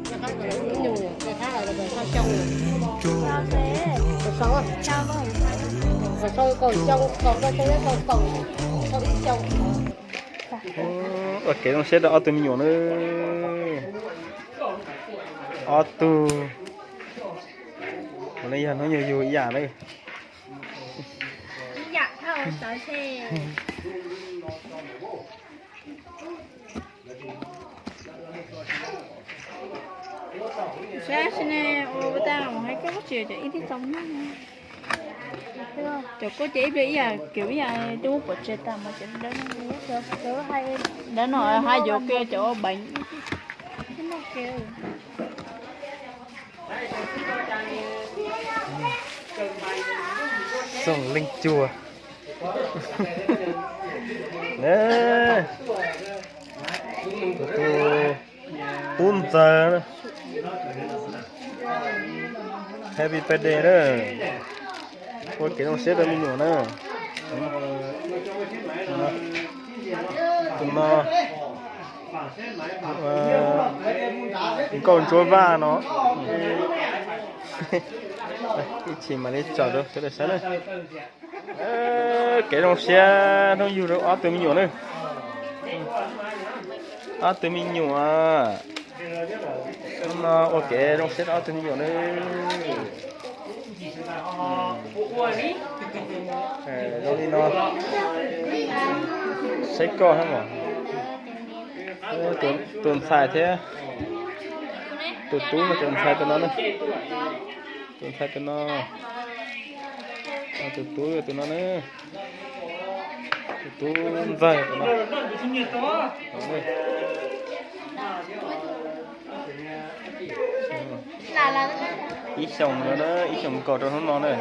Cái khác là nó nhiều, cái khác là về sao trong Sao thế? rồi sáu à, Sao vậy? rồi sau còn trong còn cái đấy còn sau ít trong. Ok, nó sẽ đỡ từ mình nhỏ nữa. Từ này nó nhiều nhiều ý dạng đây. Dạ, thôi, sao thế? Sao nè, ô ta mà hay có chuyện để ít đi trong nó. Cho có chỉ bị à kiểu à đu của chị ta mà chị đến chỗ hay đến rồi hai chỗ kia chỗ bệnh cái nó kêu Sông linh chùa. Nè. Tụi giờ nữa. Happy birthday nữa. Ôi cái nó xếp ra mình nhỏ nữa. Tụi nó còn trôi va nó. Cái chỉ mà lấy chọn được cái là sao này. Cái đồng xe nóอยู่đâu ở từ mình nhỏ nữa. Ở từ mình nhỏ à. Nó ok đồng xe ở từ mình nhỏ nữa. Đâu đi nó xách co hả mà tuần xài thế tụt túi mà tuần xài tụi nó nữa tuần xài tụi nó tụt túi của tụi nó nữa tụt túi dày tụi nó là ít chồng nữa ít chồng cột cho nó nữa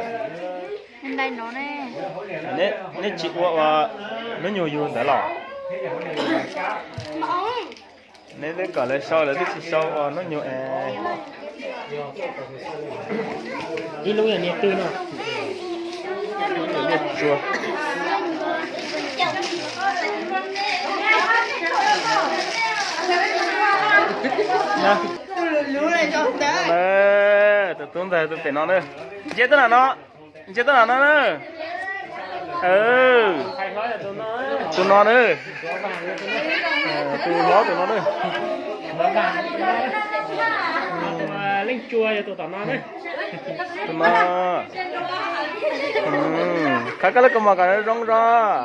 bên đây nó nè nè chị qua nó nhiều nhiều đã lỏ nếu đấy cả lại sau là thích sau nó nhiều Đi lúc này nhiệt tư nào. nhiệt chua nè Lú này cho đá. nè tụi tôi về tụi nó nữa chết tất là nó nữa Phải nói là tôi nói. tụi nó nữa Có vàng nữa tôi nói. tụi nó nữa Có vàng. Mà linh chua cho tụi nó đấy. tụi nó các cái là cái nó rong ra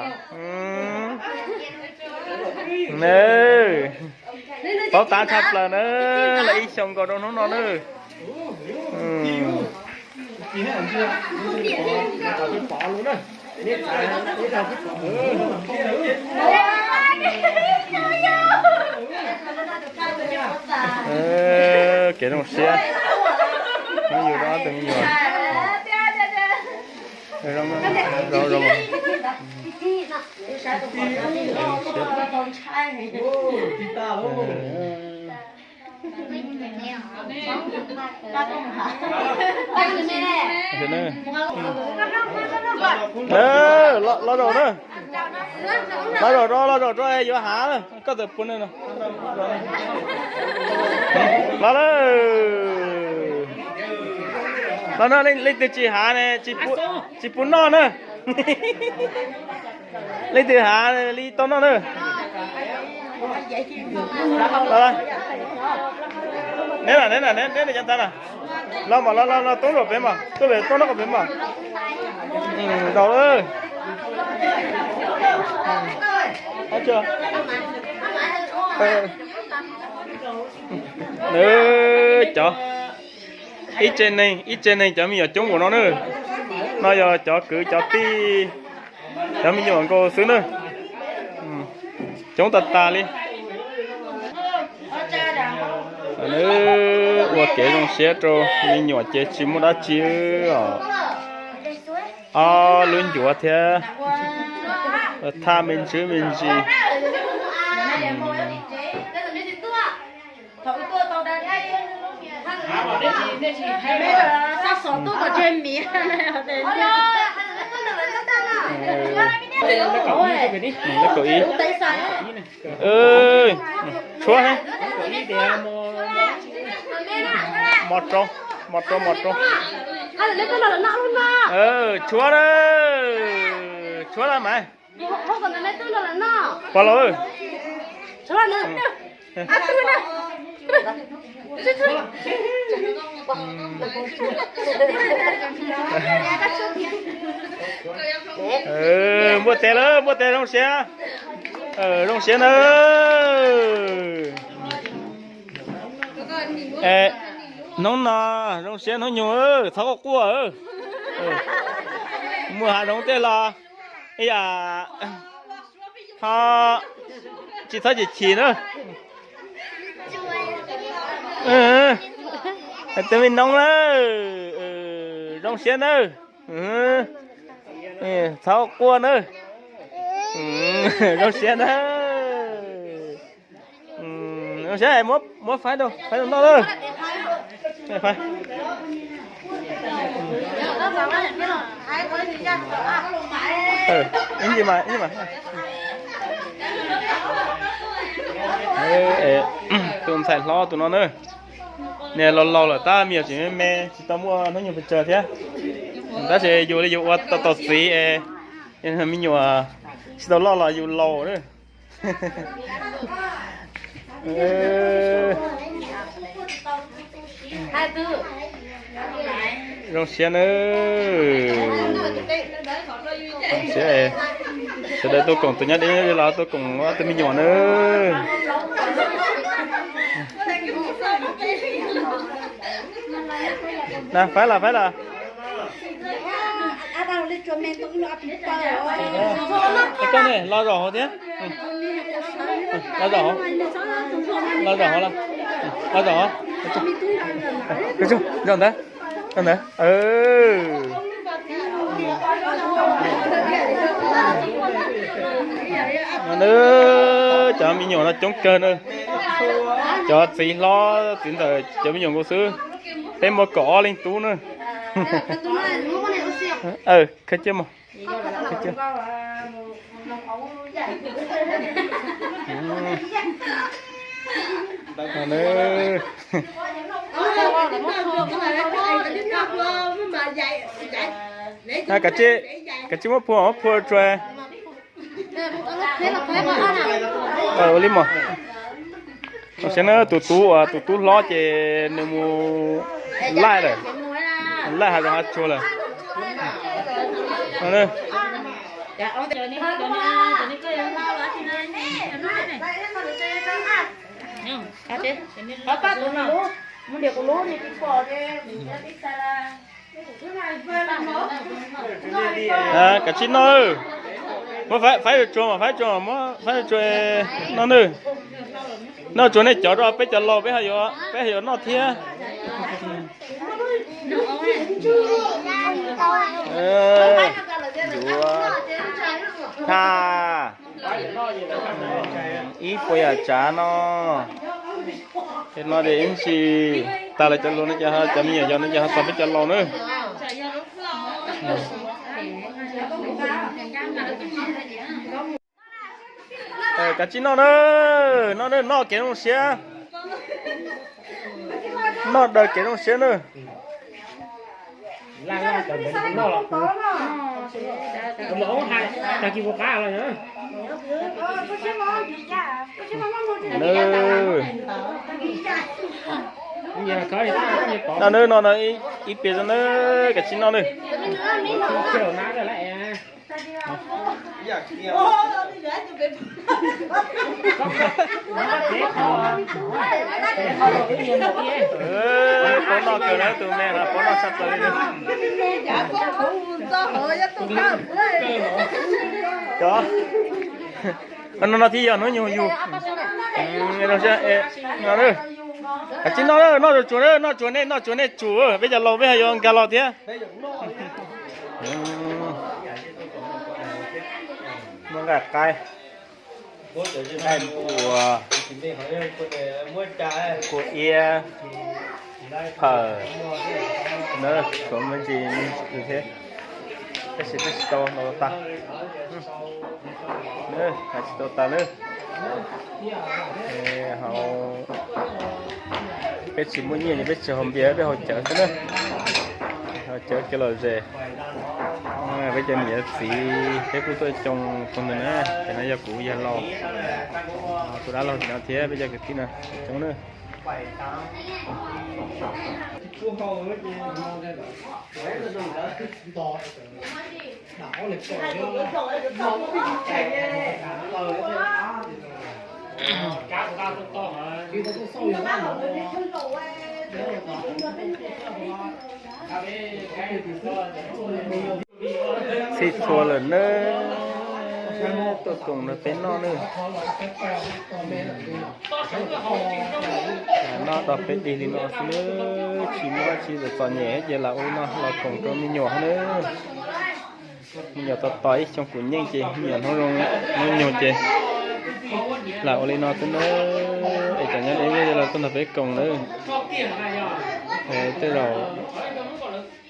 nè bao tá chập là nó lấy xong còn nó nữa Nhìn thấy chưa? Có cái bỏ luôn đấy. Biết cái bỏ. Cái đồng xe nó nhiều đó từng nhiều rồi lo đồ nữa lo đồ cho ai vô hả nữa có tập quân này nè lo nó lên từ chị hả này chị bún non nữa lên từ hả đi to nó nữa nè là chân ta nè lo tốt rồi bé mà tốt về tốt nó có bé mà đầu ơi thấy chưa nữa chó ít trên này chó mình ở chống của nó nữa nó giờ chó cứ chó ti chó mình nhọn cô xứ nữa chống tạt ta đi nữa qua kể trong xe rồi mình nhỏ chế chim đã chưa luôn chúa thế tha mình chứ mình gì sao số tôi có trên miệng này ở đây nó có ý ơi xóa hết một trâu lấy cái là nặng luôn mà chúa đó chúa là mày không còn lấy tôi là nặng qua lâu chúa là nặng tôi nè mua tè trong xe nữa nóng nà trong xe nó nhiều tháo có cua mua hàng đông tê là ấy à ha chỉ thấy chỉ nữa tụi mình nóng đó trong xe nữa tháo cua nữa trong xe nữa trong xe mất phải đâu nó đâu phải những gì mà tụi xài lo tụi nó nữa nè lâu là ta miêu chỉ mẹ chỉ ta mua nó nhiều vật chờ thế ta sẽ vô đi vô tao xí nên là mình nhiều chỉ tao lo là vô lâu nữa rong xe nữa xe đây tôi còn tôi nhớ đến là tôi còn tôi mình nhỏ nữa nè phải là cái này lo rõ thế lo rõ là lo rõ cái chú dọn đấy nữa cho mình nhỏ nó chống cơn nữa cho xí lo tiến tới cho mình nhỏ cô sư thêm một cỏ lên tú nữa khách chưa mà khách chưa nữa cả chị mất phua chơi lim mà nó sẽ nó tụt lo chơi nếu mu lai rồi lai hai con chua rồi nữa cả chín nó mà phải chua mà phải chua nó nữa nó chua này chở ra bé chở lò bé hay nó thia ha ít bây giờ trả nó thì nó để em gì ta lại cho luôn nó cho mình giờ nó cho sao biết cho lò nữa cả chín nó nữa nó kéo nó xe nó đợi kéo nó xe nữa la tầm nó là tầm lỗ hai ta kêu có cá rồi nữa nó ít biệt nó cái chín nó nữa kiểu ná rồi lại nó kiểu đó tụi mẹ là nó sắp tới đó nó thì giờ nó nhiều nó sẽ nó nữa chính nó chuột này chủ bây giờ lâu bây giờ dùng cái lò thế nó gạt cay này của ia phở nữa của mình gì như thế cái gì cái to nó ta nữa cái to ta nữa hậu biết chỉ muốn nhiều thì biết chỉ hôm bia biết hội chợ thế nữa hội chợ cái lời gì bây giờ mình xí cái của tôi trồng con này nè cái này giờ cũ giờ lo tôi đã lo thì nó thế bây giờ cái kia nè trồng nữa xịt chua lần nữa tôi cùng nó tên nó nữa nó đọc hết đi thì nó nữa chỉ mua chỉ được tỏ nhẹ giờ là ôi nó là cùng cho mình nhỏ nữa mình nhỏ to tỏi trong cuốn nhanh chị nhỏ nó rong nó nhỏ chị là ôi nó tên nữa để chẳng nhớ đến bây là tôi là phải cùng nữa tới rồi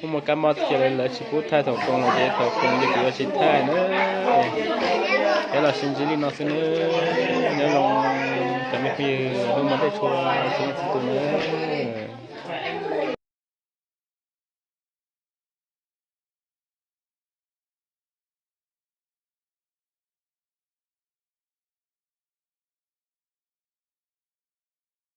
một cái mót chỉ là chỉ phút thay thầu công là chỉ thầu công như kiểu chỉ thay nữa cái là sinh chỉ đi nó sẽ nữa nhớ lòng cái mấy khi hôm mà để cho chúng tôi nữa